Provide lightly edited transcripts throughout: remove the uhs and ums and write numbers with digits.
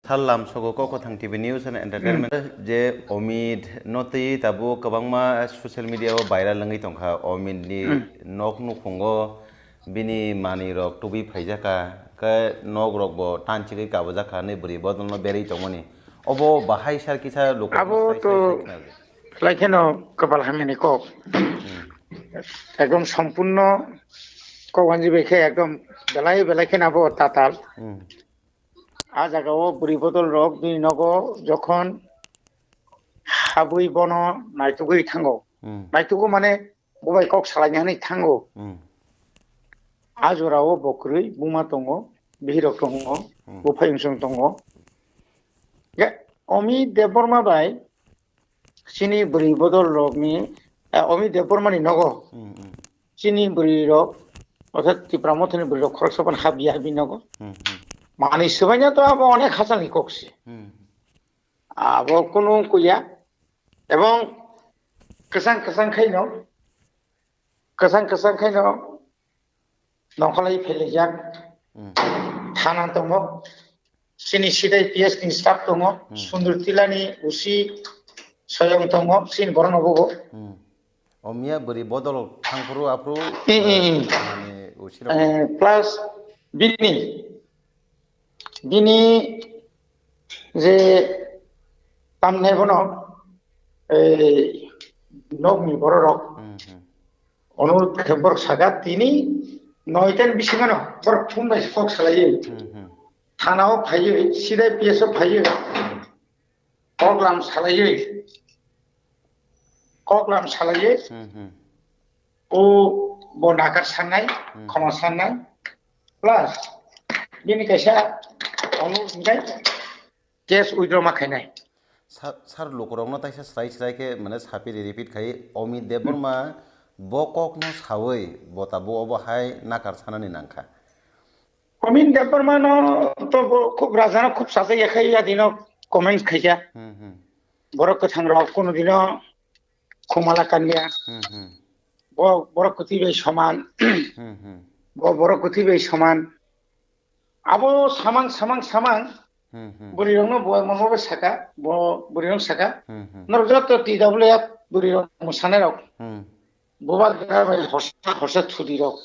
Salam sogo koko thang TV News and Entertainment je Omid noti tabu kabangma social media o viral langi tongkha Omid ni nok nu khongo bini mani rok tubi phaijaka ka nok rok bo tanchi ka bojaka ne buri bodon no berei tongoni obo bahai sar kisa loko abo to laikeno kepala hamini kok একদম সম্পূর্ণ কগঞ্জি বেখে একদম বেলাই বেলাইখেন আবো তাতাল আ জায়গাও বুড়ি বদল rock দুই নগ যখন হাবুই বন নাইতুগুই থাঙ্গো নাইতুগো মানে ববাই কক সালাইনাनै থাঙ্গো আজরাও বকরুই বুমা দङ বিহিরক দङ বুফাইংসং দङ গে অমি দেববর্মা বাই চিনি বুড়ি বদল রকনি অমি দেববর্মানি নগ চিনি বুড়ি রক অর্থাৎ ত্রিপুরামথনি বুড়ি রক খরকসপান হাবি হাবি নগ মানি সবাইনা তো আবো অনেক হাসানি ককসি আবো কোনো কইয়া এবং কেসাং কেসাং খাইন নখলাই ফেলেজাক থানা দङ সিনি সিদাই পিএস नि স্টাফ দङ সুন্দর তিলানি উসি সয়ং দङ সিন বরন বগো Omia beri bodol thangpuru apru mane usira plus বিনি যে তামনে বনো এই নগনি বড় রক অনুরোধ খেবর সাগা তিনি নয়টান বিসিমানো বড় ফুমবাই কক সালাইয়ে থানাও ফাইয়ে সিদাই পিএসও ফাইয়ে কগলাম সালাইয়ে ও ব নাকার সান্নাই ক্ষমা সান্নাই প্লাস বিনি কাইসা অনুরোধ কেস উইথড্র মাখাইনাই sar lokorongno taisa slai ke mane sapi repeat khai Omid Deborma bo kok no sawoi bota bo obo hai nakar sanani nangkha অমিন দেববর্মা ন তো খুব রাজানো খুব সাজে এখাইয়া দিন কমেন্ট খাইয়া বড় কথাং রক কোনদিন খুমালা কানিয়া বড় কথিবে সমান বড় কথিবে সমান আবো সামাং বুড়িরংনো মনবো সাকা বুড়িরং সাকা নরজত TWF বুড়িরং মোসানে রক ববা হর্ষা থুদি রক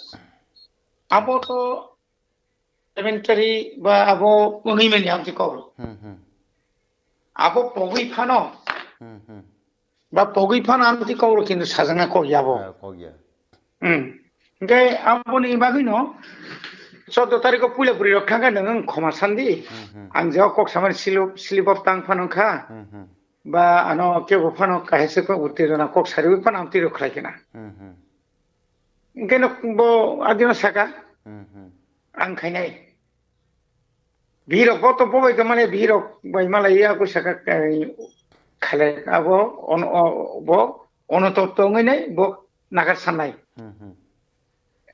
আবো তো এভেন্টারি বা আবো উনিমেনি আমতি কবল আবো পগই ফানো বা পগই ফানো আমতি কবল কিন্তু সাজানা কইয়াবো গে আবনি বাগিনো 14 তারিখ পুলে বুড়ি রক্ষাঙ্গা নং ক্ষমা সান্দি আং যাও কক সামান স্লিপ অফ টাং ফানখা বা আনো কেবো ফানো কাহেসে কো উত্তেজনা কক সারিবি ফান আমতি রক্ষাই কিনা কেন বো আদিনো সাকা আং খাইনাই ভিড়ক তো ববাই তো মানে ভিড়ক বাই মালাই ইয়াকো সাকা খালে আবো বো অনতত্ব নাই বো নাগার সান্নাই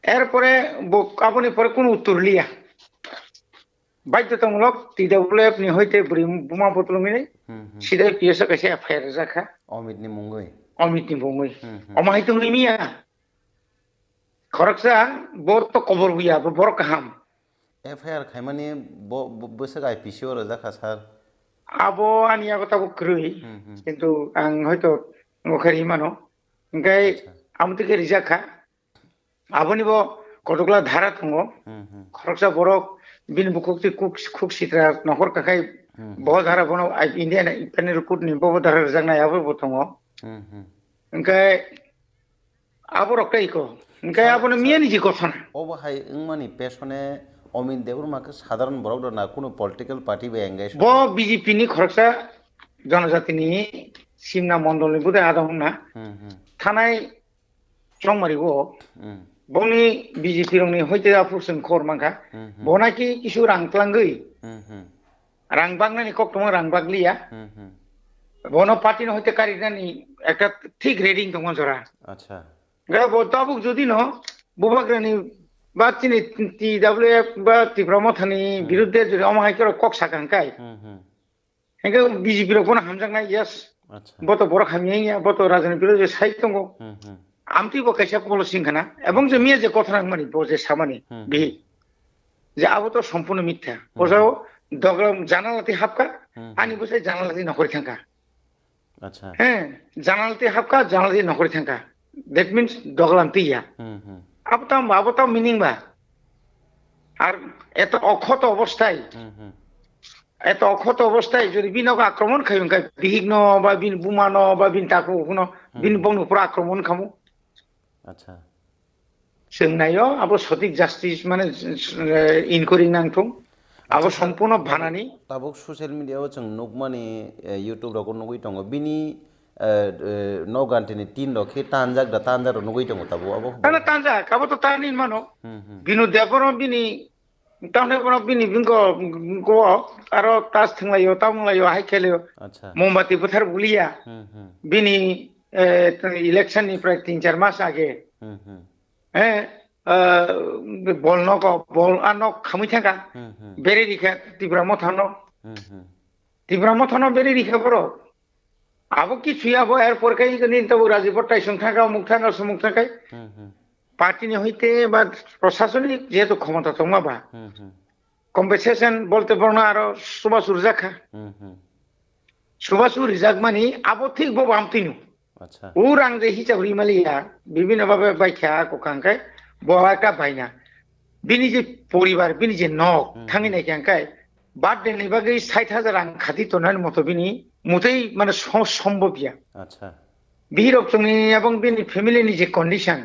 এরপরে আপনি পরে কোন উত্তর লিয়া বাধ্যতামূলক TWF নি হইতে বোমা বোতল মিলে সিধা পিএস কাছে এফআইআর রাখা Omid ni mungoi অমাই তো নিমিয়া খরকসা বর তো কবর হইয়া বড় কাহাম FIR khaimani bo bosak IPC ora jakha sar আবো আনিয়া কথা বকরই কিন্তু আং হয়তো মুখারি মানো গাই আমতিকে রিজাখা আবনিব কতগুলা ধারা দङ খরকসা বড় বিন বুকুক্তি কুক সিত্রা নখর কাখাই বহু ধারা বনো ইন্ডিয়ান পেনেল কোড নি বহু ধারা জাংনাই আবো দङ ओंखाय आबो रक्ताइको ओंखाय आबोनो मियानि जि गठन obo hai ingmani pesone Omid Deborma ke সাধারণ borok do na kuno political party be engage bo BJP ni খরকসা জনজাতিনি Simna মন্ডলনি বুদে আদমনা থানাই চংমারিগো বনি বিজেপি রংনি হইতে আফুসন খরমাঙ্কা বনাকি কিছু রাংক্লাঙ্গই রাংবাংনানি কক্তম রাংবাগলিয়া বন পার্টি হইতে কারিনানি একটা ঠিক রেডিং দङ জরা আচ্ছা গাবো তাবুক যদি ন বুবাগ্রানি বা চিনি TWF বা ত্রিপুরামথনি বিরুদ্ধে যদি অমাহাইকর কক সাকাঙ্কাই হেগে বিজেপি র কোন হামজাংনাই ইয়াস আচ্ছা বত বড় খামিয়া বত রাজনীতি বিরুদ্ধে সাইত দङ আমতি বকাইসা কল সিংখানা এবং যে মিয়া যে কথা মানি বজে সামানি বি যে আবো তো সম্পূর্ণ মিথ্যা বোঝাও doglam janalati hapka ani bosai janalati nokori thangka আচ্ছা janalati hapka janalati nokori thangka that means doglam tiya abotao meaning ba আর এত অক্ষত অবস্থায় যদি বিনক আক্রমণ খাইম কাই বিঘ্ন বা বিন বুমানো বা বিন তাকু হুনো বিন বংন উপর আক্রমণ খামু আচ্ছা जोंनायो आबो सঠিক জাস্টিস মানে ইনকোয়ারি নাংथं आबो সম্পূর্ণ ভানানি তাবো সোশ্যাল মিডিয়াও जों नुकमानि ইউটিউব রাগো नुगै दङ बिनि नगान्टिनि तीन रखे तानजाक दा तानजार नुगै दङ ताबो आबो ताना तानजाक आबो तो तानि मानो बिनु देबरो बिनि ताने बरो बिनि बिंगो गो आरो तास थंलायो तामलायो हाय खेलायो আচ্ছা मोमबाति बोथार बुलिया बिनि इलेक्शन निफ्राय 3-4 मास आगे बल नक बल आनक खामै थांगा बेरे रिखा तिब्रा मथानो बेरे रिखा बरो आबो कि छुयाबो एरपर काई गनि तबो राजीव टाइसं थांगा मुख थांगा समुख थांगाय पार्टीनि हইতে বা প্রশাসনিক যেহেতু ক্ষমতা তোমাবা কম্পেনসেশন বলতে বর্ণ আর সুভাষ উর্জাখা সুভাষ উর্জাক মানে আবো ঠিক বো আমতিনু আচ্ছা উরাং যে হিসাব রিমালিয়া বিভিন্ন ভাবে বাইখ্যা কোকাঙ্কাই বহাকা বাইনা বিনি যে পরিবার বিনি যে নক থাঙ্গি নাই কাঙ্কাই বার্থডে नि बागै 60,000 রাং খাতি তোনার মতো বিনি মুতেই মানে সম্ভবইয়া আচ্ছা বিহিরক তুমি এবং বিনি ফ্যামিলিনি যে কন্ডিশন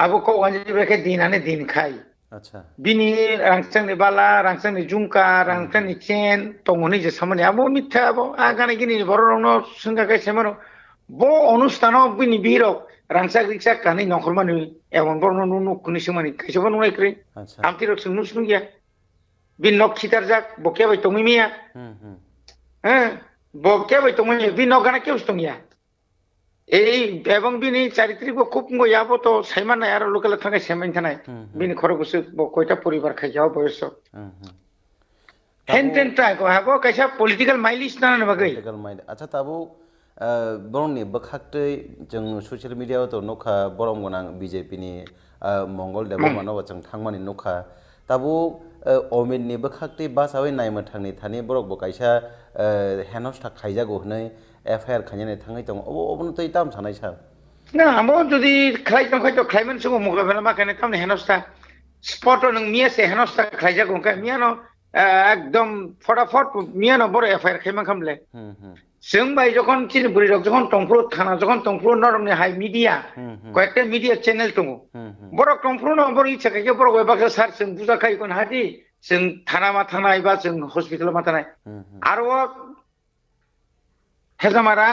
আবো কো আনজি বেকে দিনানে দিন খাই আচ্ছা বিনি রাংসাংনি বালা রাংসাংনি জুমকা রাংসাংনি চেন তংনি যে সামনে আবো মিথ্যা আবো আগানে গিনি বড়রনো সঙ্গাকাই সেমানো বো অনুষ্ঠান বিনি বিহিরক রাংসাক রিকসা কানি নখরমানি এমন বড় নুকুনি সেমানি কাইসবা নুনাইক্রি আচ্ছা আমতিরক সুনুসনু গিয়া বিন নক খিতার যাক বকে বাই তমিমিয়া বকে বাই তমিমিয়া বিন নগানা কেউ তমিয়া এই এবং বিনি চারিত্রিক খুব গয়াবো তো সাইমান নাই আর লোকাল থাকায় সেমাইন থানায় বিনি খরগসে কয়টা পরিবার খাই যাও বয়স হেনটেন ট্রাই কো হাবো কাইসা পলিটিক্যাল মাইলিস না না বাগৈ পলিটিক্যাল মাইল আচ্ছা তাবো বরংনি বখাকতै जों ससियेल मिडियायाव तो नखा बरम गोनां बीजेपी नि मंगल देबमानाव जों थांमानि नखा ताबो अमित नि बखाकतै बासावै नायमो थांनि थानि बरक बकाइसा हेनस्था खाइजागो हनै एफआईआर खायनानै थाङै दङ अबनो तै ताम सानाय सा ना आमो जुदि खाइ दं खाइ तो खाइमन सुगो मुगाबेला माखाने तामने हेनस्था स्पट नों मियासे हेनस्था खाइजागो का मियानो एकदम फटाफट मियानो बर एफआईआर खाइमान खामले जों बाय जखन चिनबुरि रक जखन टंफ्रु थाना जखन टंफ्रु नरमनि हाई मिडिया कयेकटा मिडिया चैनल दङ बर टंफ्रु न बर इच्छा खाय बर गयबाखो सार जों बुजा खाय कोन हादि जों थाना मा थानाय बा जों हस्पिटाल मा थानाय आरो हेजामारा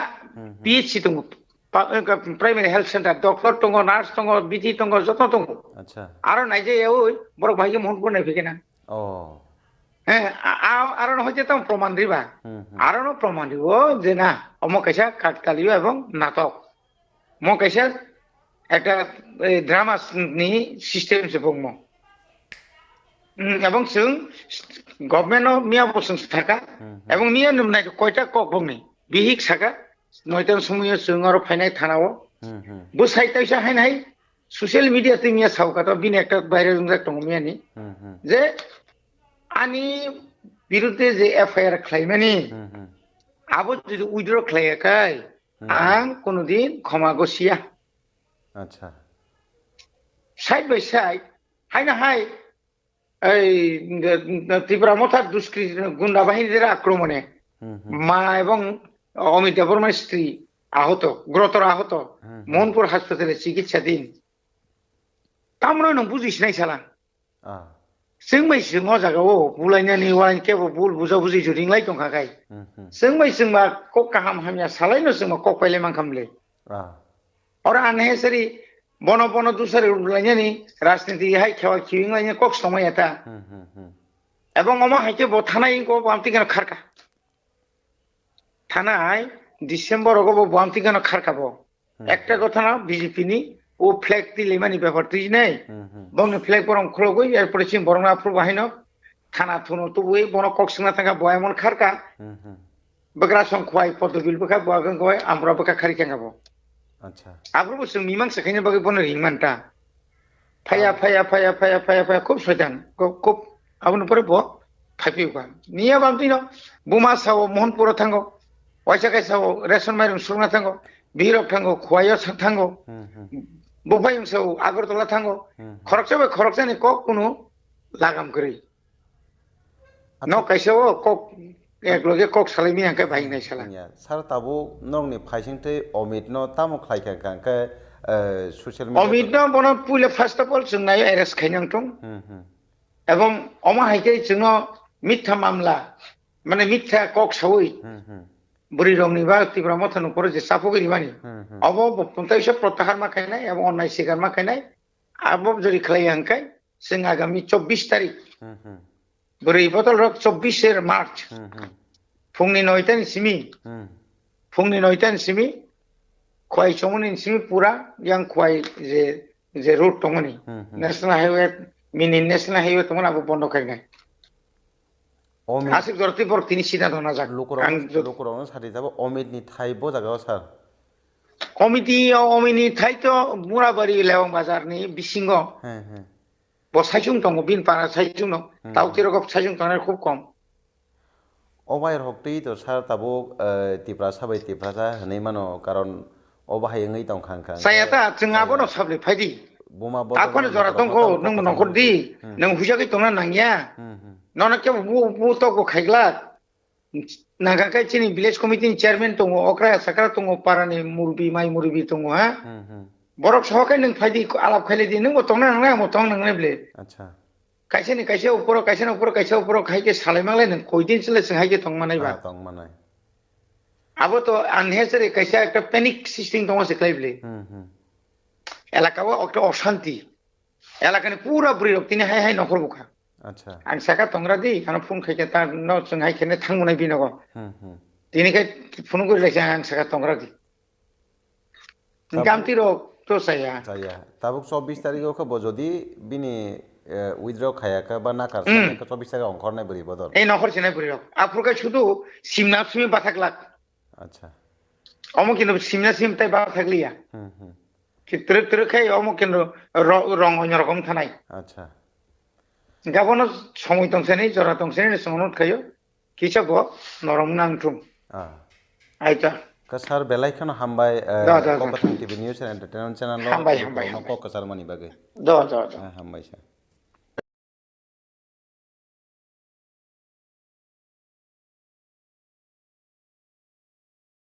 पिएचसी दङ प्राइमारि हेल्थ सेन्टार डक्टर दङ नार्स दङ बिथि दङ जत दङ আচ্ছা आरो नायजायाव बर भाइगे महन बनाय फैगोना ও আরো হইতে তো প্রমাণ দিবা আরো প্রমাণ দিব যে না অমকাইসা কাকতালীয় এবং নাটক মকাইসা একটা ড্রামা নি সিস্টেম সে বংম এবং जों গভর্নমেন্ট মিয়া বসং থাকা এবং মিয়া নাকি কয়টা কক বংনি বিহিক সাকা নয়টার সময় जों আরো ফাইনাই থানাও বো সাইতাইসা হাইনাই সোশ্যাল মিডিয়াতে মিয়া সাউকাটা বিন একটা বাইরে দং মিয়ানি যে आनी बिरुद्धे जे एफआईआर खालामनानै आबो जुदि उइद्र खालायाखै आं कोनोदिन क्षमा गसिया আচ্ছা साइड बाय साइड हायना हाय এই ত্রিপুরা মথার দুষ্কৃতী গুন্ডা বাহিনীদের আক্রমণে মা এবং অমিত দেববর্মার স্ত্রী আহত গুরুতর আহত মোহনপুর হাসপাতালে চিকিৎসাধীন তামরা নং বুঝিস নাই সালা जों बै जों जागाव बुलायनानै वाइन केबो बुल बुजा बुजि जुरिंलाय दंखाखाय जों बै जोंबा कक काहाम हामिया सालायनो जोंबा कक पाइले मांखामले और आनहेसरी बनो बनो दुसरे बुलायनानै राजनीति हाय खेवा खिविंलायनो कक समायता এবং অমা হাইকে ব থানায় কো বামতি কেন খারকা থানায় ডিসেম্বর গো বামতি কেন খারকাবো একটা কথা না বিজেপি নি ও ফ্ল্যাগ দিলে মানে ব্যাপার তুই নাই বংনে ফ্ল্যাগ বরং খলগই এরপরে সিম বরং আফ্রু বাহিনো থানা থুনো তো ওই বন কক্সিংনা থাকা বয়মন খারকা বগরা সং খোয়াই পদবিল বকা বগন গয় আমরা বকা খারি কেঙ্গাবো আচ্ছা আফ্রু বসং মিমাং সেখানে বগে বন রিংমানটা ফায়া ফায়া ফায়া ফায়া ফায়া ফায়া খুব শয়তান খুব আবন পরে ব फाइपिउगा निया बामतिनो बुमा साव मोहनपुर थांगो वाइसाखाय साव रेशन माइरं सुरना थांगो बिहिरक थांगो खुवायो थांगो बुफायं साव आगरतला थांगो खरकसानि कक कुनु लागाम करी न कैसेओ कक एकलगे कक सालायमी आंके भाइनाय साला सार ताबो नंगनि फाइसिंते अमित न तामो खायखा कांके सोशल मीडिया अमित न बनो पुले फर्स्ट अफ ऑल जोंनाय एरेस्ट खायनांथं এবং অমা হাইকে जोंनो मिथ्या मामला माने मिथ्या कक सावै बुरी रंनि बा तिब्रा मथन करे जे साफुगिरि बानि अब बपन्ताइसो प्रत्याहार माखायनाय এবং অন্যায় স্বীকার माखायनाय अब जरि खलाय आंखाय जों आगामी 24 तारिख बुरी बदल रक 24 मार्च फुंनि 9टानि सिमी खय चमनि सिमी पूरा yang खय जे रूट तंगनि नेशनल हाईवे मिनी नेशनल हाईवे तंगन अब बन्द खायनाय आसिक जरति पर तिनि सिदा दना जाक लोकरावनो सारि जाबो अमितनि थाइबो जागाव सार अमितनि थाइ तो मुराबारि लेवं बाजारनि बिसिंग बसाइजुं दङ बिनपारा साइजुं दं दाउतिरगब साइजुं दङ खूब कम अबायर हक्ति तो सार ताबो तिब्रा साबै तिब्रा जा हनै मानो कारण अबाहायङै दंखांखा सायाता जोंआबो न साबले फाइदि बुमा आखोन जरा दंखौ नों नखर दि नों हुजाखै दंना नांगिया नना के बु तो को खाइग्ला नागाखाय चिनि विलेज कमिटिनि चेयारमैन दङ अक्रा साकरा दङ पारानि मुरबि माइ मुरबि दङ हा बरक सहखाय नों फाइदि आलाप खाइले दि नों तंना नंना म तंग नंने ब्ले अच्छा कैसे ऊपर खाइके सालायमांलाय नों कयदिनसोले जोंहायके तंमानायबा तंमानाय अब तो अननेसेसरी कैसे एक पैनिक सिस्टम दङ सिखलायब्ले एलाकावा अक्ट अशांति एलाकानि पूरा बुरि रक्तिनि हाय नखर बुखा अच्छा आं साका तंग्रा दि आं फुन खाइके ता न जोंहाय खेने थांमुनाय बिनगो दिनिखाय फुन गरिलायसे आं साका तंग्रा दि गामति रक तो साया ताबुक 24 तारिखआव खबो जदि बिनि उइथड्र खायाखा बा नाकार सानायखौ 24 तारिखआव ओंखारनाय बोरै बदल ए नखर सिनाय बोरै रक आफुरका शुधु सिमना बाथाकलाक अच्छा अमो किन्तु सिमना सिमताय बाथाकलिया कि त्रिक खाय अमो किन्तु रंग अन्य रकम थानाय अच्छा गाबनो समय दंसैनि जरा दंसैनि संनत खायो किसब नरम नांथुम आइता कसार बेलायखन हामबाय Kolkata TV news and entertainment channel हामबाय कलकाता मनि बागै द हामबाय सा